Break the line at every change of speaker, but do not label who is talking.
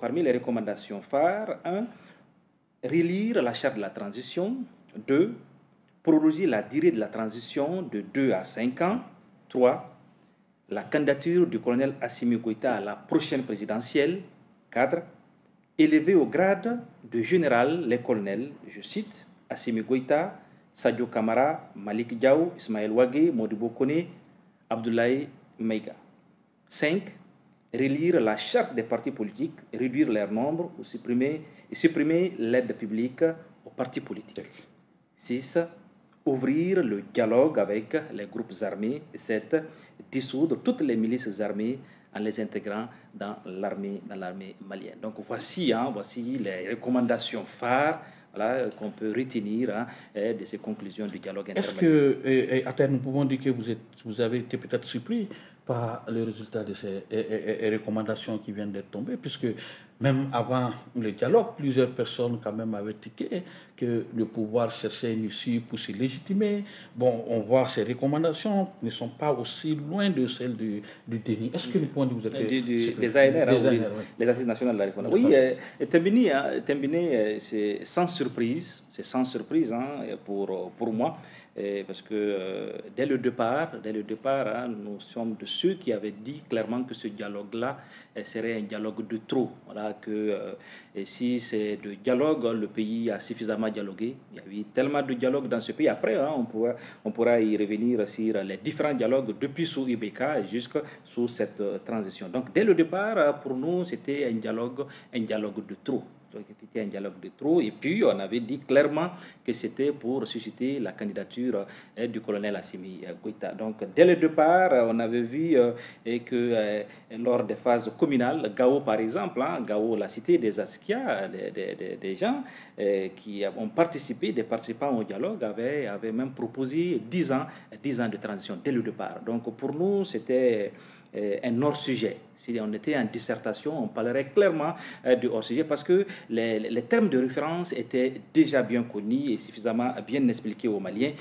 parmi les recommandations phares, 1. Relire la charte de la transition. 2. Proroger la durée de la transition de 2 à 5 ans. 3. La candidature du colonel Assimi Goïta à la prochaine présidentielle. 4. Élever au grade de général les colonels, je cite, Assimi Goïta, Sadio Kamara, Malik Diaw, Ismaël Ouagé, Modibo Kone, Abdoulaye Maïga. 5. Relire la charte des partis politiques, réduire leur nombre ou supprimer l'aide publique aux partis politiques. 6. Ouvrir le dialogue avec les groupes armés. 7. Dissoudre toutes les milices armées en les intégrant dans l'armée malienne. Donc voici les recommandations phares qu'on peut retenir de ces conclusions du dialogue intermédiaire.
Est-ce qu'à terme, nous pouvons dire que vous avez été peut-être surpris par le résultat de ces recommandations qui viennent d'être tombées, puisque même avant le dialogue, plusieurs personnes quand même avaient tiqué que le pouvoir cherchait une issue pour se légitimer. Bon, on voit ces recommandations ne sont pas aussi loin de celles du déni. Est-ce que nous pouvons dire que vous êtes
des ANR, les Assises nationales de la réforme. Oui, Tembini, c'est sans surprise, pour moi. Parce que dès le départ, nous sommes de ceux qui avaient dit clairement que ce dialogue-là serait un dialogue de trop. Voilà, si c'est de dialogue, le pays a suffisamment dialogué. Il y a eu tellement de dialogues dans ce pays. Après, on pourra y revenir sur les différents dialogues depuis sous IBK jusqu'à sous cette transition. Donc, dès le départ, pour nous, c'était un dialogue de trop. C'était un dialogue de trop, et puis on avait dit clairement que c'était pour susciter la candidature du colonel Assimi Goïta. Donc dès le départ, on avait vu que lors des phases communales, Gao par exemple, Gao, la cité des Askia, des gens qui ont participé, des participants au dialogue, avaient même proposé 10 ans de transition dès le départ. Donc pour nous, c'était un hors-sujet. Si on était en dissertation, on parlerait clairement de hors-sujet parce que les termes de référence étaient déjà bien connus et suffisamment bien expliqués aux Maliens